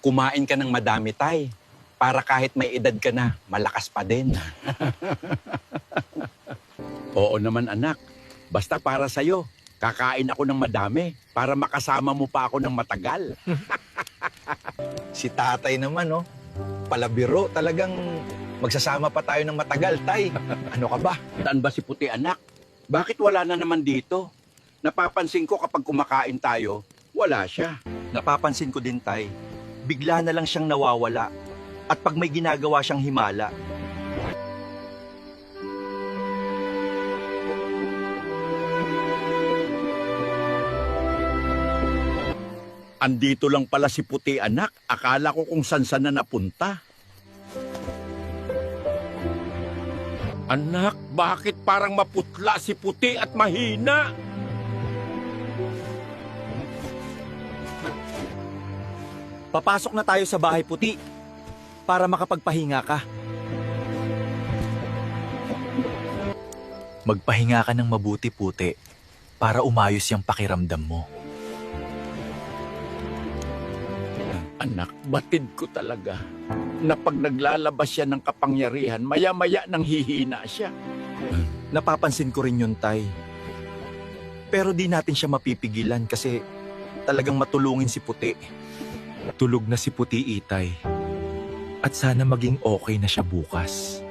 Kumain ka ng madami, Tay. Para kahit may edad ka na, malakas pa din. Oo naman, anak. Basta para sa'yo. Kakain ako ng madami para makasama mo pa ako ng matagal. Si tatay naman, oh. Palabiro, talagang magsasama pa tayo ng matagal, Tay. Ano ka ba? Saan ba si Puti, anak? Bakit wala na naman dito? Napapansin ko kapag kumakain tayo, wala siya. Napapansin ko din, Tay. Bigla na lang siyang nawawala. At pag may ginagawa siyang himala, Andito lang pala si Puti, anak. Akala ko kung saan na napunta. Anak, bakit parang maputla si Puti at mahina? papasok na tayo sa bahay, Puti, para makapagpahinga ka. Magpahinga ka ng mabuti, Puti, para umayos yung pakiramdam mo. Anak, batid ko talaga na pag naglalabas siya ng kapangyarihan, maya-maya nang hihina siya. Napapansin ko rin yun, Tay. Pero di natin siya mapipigilan kasi talagang matulungin si Puti. Tulog na si Puti, Itay. At sana maging okay na siya bukas.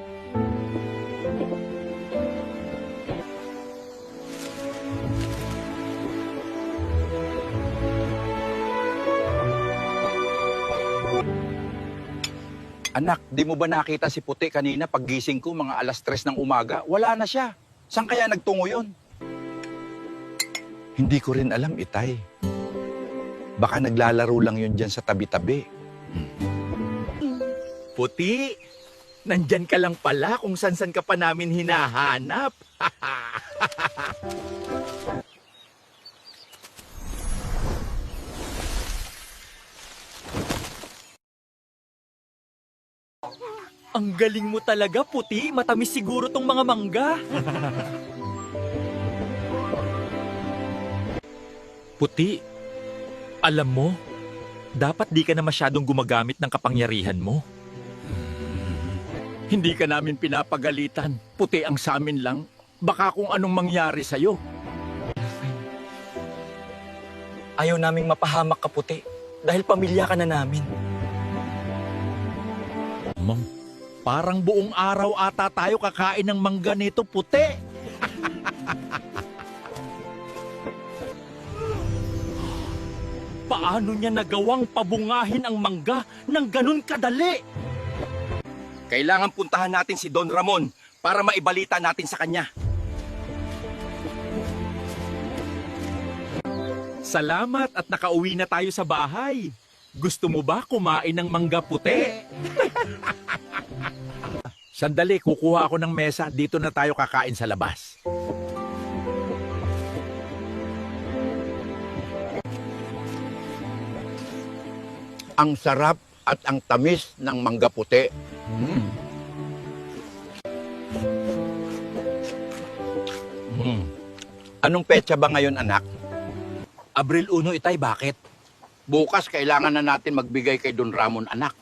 Anak, di mo ba nakita si Puti kanina paggising ko mga 3:00 ng umaga? Wala na siya. Saan kaya nagtungo yun? Hindi ko rin alam, Itay. Baka naglalaro lang yun dyan sa tabi-tabi. Puti, nandyan ka lang pala kung san-san ka pa namin hinahanap. Ang galing mo talaga, Puti. Matamis siguro tong mga mangga. Puti, alam mo, dapat di ka na masyadong gumagamit ng kapangyarihan mo. Hindi ka namin pinapagalitan. Puti ang sa amin lang. Baka kung anong mangyari sa'yo. Ayaw naming mapahamak ka, Puti. Dahil pamilya ka na namin. Ma'am, parang buong araw ata tayo kakain ng mangga nito, Puti. Paano niya nagawang pabungahin ang mangga ng ganun kadali? Kailangan puntahan natin si Don Ramon para maibalita natin sa kanya. Salamat at nakauwi na tayo sa bahay. Gusto mo ba kumain ng mangga, Puti? Sandali, kukuha ako ng mesa. Dito na tayo kakain sa labas. Ang sarap at ang tamis ng mangga puti. Anong petsa ba ngayon, anak? Abril 1, Itay, bakit? Bukas kailangan na natin magbigay kay Don Ramon, anak.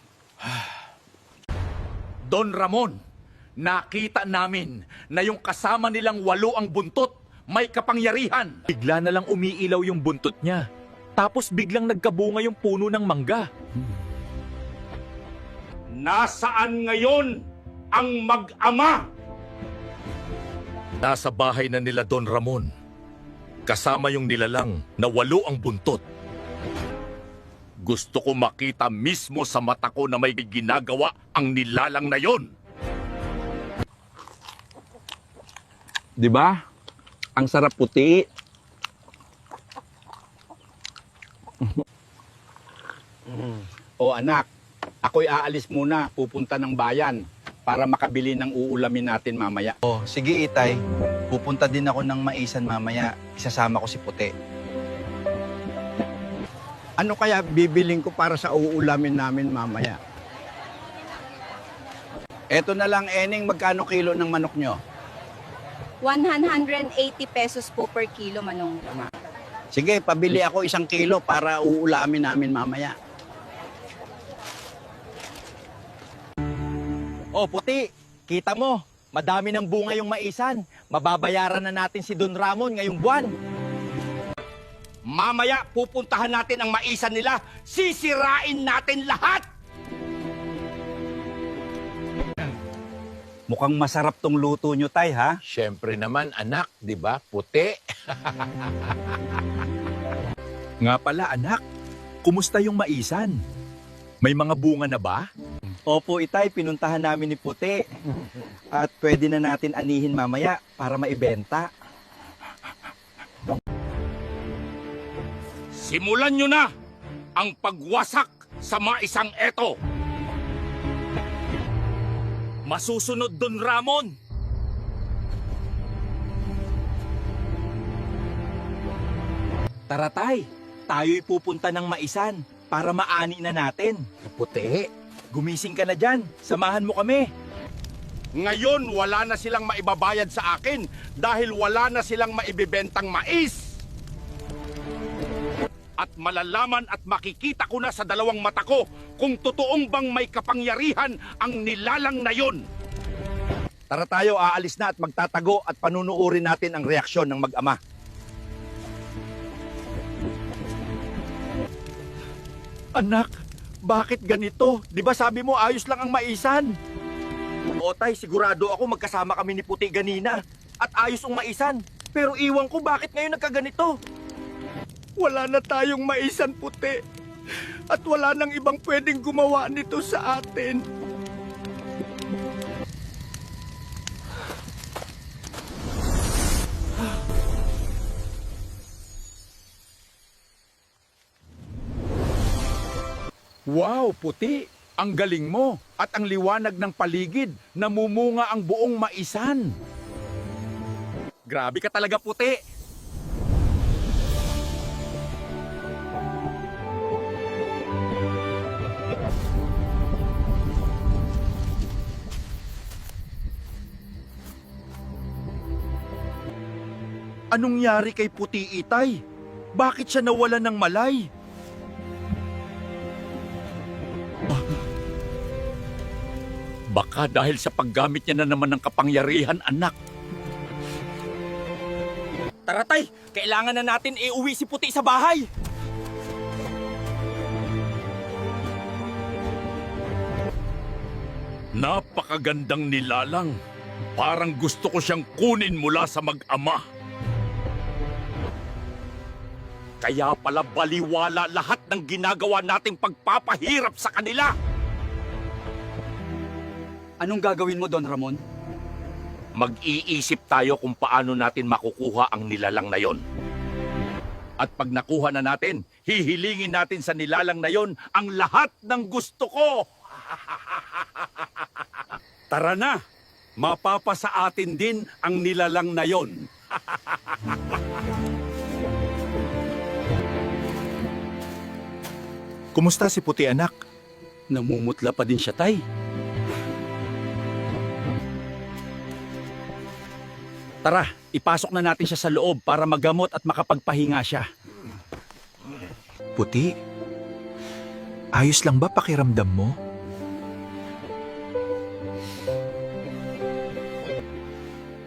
Don Ramon, nakita namin na yung kasama nilang 8 ang buntot, may kapangyarihan. Bigla na lang umiilaw yung buntot niya. Tapos biglang nagkabunga yung puno ng mangga. Nasaan ngayon ang mag-ama? Nasa bahay na nila Don Ramon. Kasama yung nilalang na 8 ang buntot. Gusto ko makita mismo sa mata ko na may ginagawa ang nilalang na yon. Di ba? Ang sarap, Puti. O anak, ako'y aalis muna, pupunta ng bayan para makabili ng uulamin natin mamaya. Oh, sige, Itay. Pupunta din ako ng Maisan mamaya. Isasama ko si Puti. Ano kaya bibiling ko para sa uulamin namin mamaya? Eto na lang, Eneng, magkano kilo ng manok nyo? 180 pesos po per kilo, Manong. Sige, pabili ako 1 kilo para uulamin namin mamaya. O puti, kita mo, madami ng bunga yung maisan. Mababayaran na natin si Don Ramon ngayong buwan. Mamaya pupuntahan natin ang maisan nila. Sisirain natin lahat! Mukhang masarap tong luto nyo, Tay, ha? Siyempre naman, anak, di ba? Puti. Nga pala anak, kumusta yung maisan? May mga bunga na ba? Opo, Itay, pinuntahan namin ni Puti. At pwede na natin anihin mamaya para maibenta. Simulan nyo na ang pagwasak sa maisang eto. Masusunod, Don Ramon. Tara tay, tayo'y pupunta ng maisan para maani na natin. Puti. Gumising ka na dyan, samahan mo kami. Ngayon, wala na silang maibabayad sa akin dahil wala na silang maibibentang mais. At malalaman at makikita ko na sa dalawang mata ko kung totoong bang may kapangyarihan ang nilalang na yon. Tara tayo, aalis na at magtatago at panunuorin natin ang reaksyon ng mag-ama. Anak, bakit ganito? Di ba sabi mo ayos lang ang maisan? O tay, sigurado ako magkasama kami ni Puti ganina. At ayos ang maisan. Pero iwan ko bakit ngayon nagkaganito. Wala na tayong maisan puti. At wala nang ibang pwedeng gumawa nito sa atin. Wow, Puti. Ang galing mo at ang liwanag ng paligid. Namumunga ang buong maisan. Grabe ka talaga puti. Anong yari kay Puti Itay? Bakit siya nawalan ng malay? Baka dahil sa paggamit niya na naman ng kapangyarihan, anak. Tara tay, kailangan na natin iuwi si Puti sa bahay. Napakagandang nilalang. Parang gusto ko siyang kunin mula sa mag-ama. Kaya pala baliwala lahat ng ginagawa nating pagpapahirap sa kanila. Anong gagawin mo, Don Ramon? Mag-iisip tayo kung paano natin makukuha ang nilalang na yon. At pag nakuha na natin, hihilingin natin sa nilalang na yon ang lahat ng gusto ko. Tara na. Mapapasa atin din ang nilalang na yon. Kumusta si Puti anak? Namumutla pa din siya, Tay. Tara, ipasok na natin siya sa loob para magamot at makapagpahinga siya. Puti, ayos lang ba pakiramdam mo?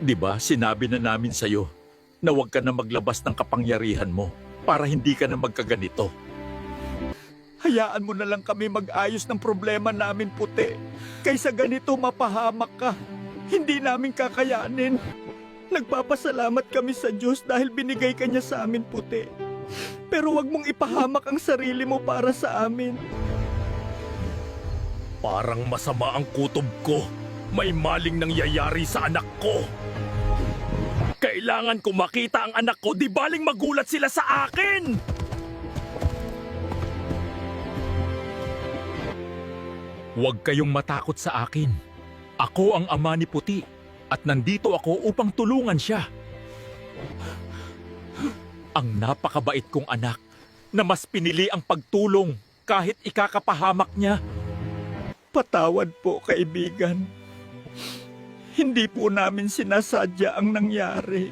Di ba sinabi na namin sa'yo na huwag ka na maglabas ng kapangyarihan mo para hindi ka na magkaganito? Hayaan mo na lang kami mag-ayos ng problema namin, Puti. Kaysa ganito mapahamak ka. Hindi namin kakayanin. Nagpapasalamat kami sa Diyos dahil binigay ka niya sa amin, Puti. Pero wag mong ipahamak ang sarili mo para sa amin. Parang masama ang kutob ko. May maling nangyayari sa anak ko. Kailangan ko makita ang anak ko, di baling magulat sila sa akin! Huwag kayong matakot sa akin. Ako ang ama ni Puti at nandito ako upang tulungan siya. Ang napakabait kong anak na mas pinili ang pagtulong kahit ikakapahamak niya. Patawad po, kaibigan. Hindi po namin sinasadya ang nangyari.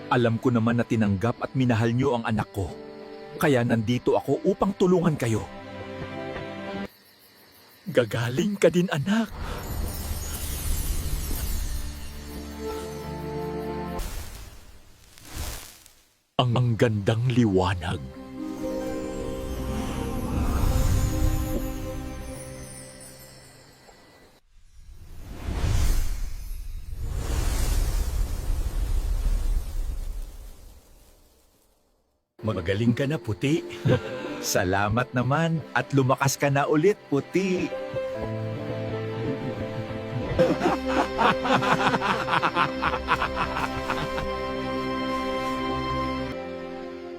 Alam ko naman na tinanggap at minahal niyo ang anak ko. Kaya nandito ako upang tulungan kayo. Gagaling ka din, anak. Ang gandang liwanag. Magaling ka na, puti. Salamat naman at lumakas ka na ulit, puti.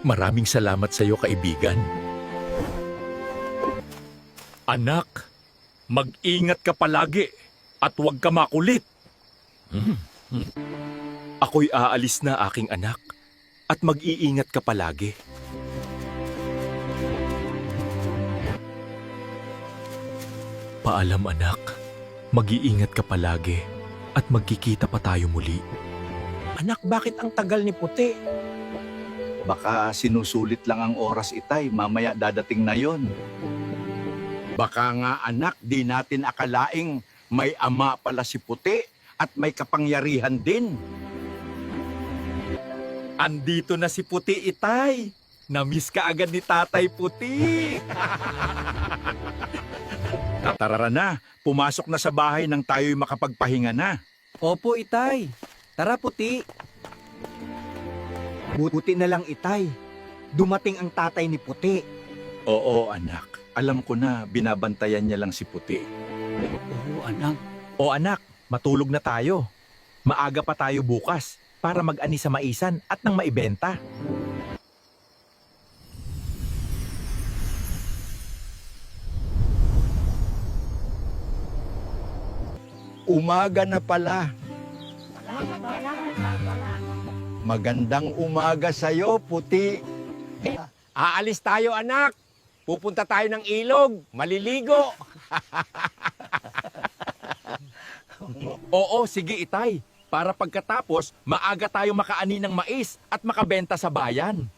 Maraming salamat sa iyo, kaibigan. Anak, mag-ingat ka palagi at huwag ka makulit. Ako'y aalis na, aking anak, at mag-iingat ka palagi. Paalam, anak. Mag-iingat ka palagi at magkikita pa tayo muli. Anak, bakit ang tagal ni Puti? Baka sinusulit lang ang oras, Itay. Mamaya dadating na yon. Baka nga anak, di natin akalaing may ama pala si Puti at may kapangyarihan din. Andito na si Puti, Itay. Namiss ka agad ni Tatay Puti. Tara na, pumasok na sa bahay nang tayo'y makapagpahinga na. Opo, Itay. Tara, Puti. Buti na lang, Itay. Dumating ang tatay ni Puti. Oo, anak. Alam ko na, binabantayan niya lang si Puti. Oo, anak. O anak, matulog na tayo. Maaga pa tayo bukas para mag-ani sa maisan at nang maibenta. Umaga na pala. Magandang umaga sa'yo, Puti. Aalis tayo, anak. Pupunta tayo ng ilog. Maliligo. Oo, sige Itay. Para pagkatapos, maaga tayo makaani ng mais at makabenta sa bayan.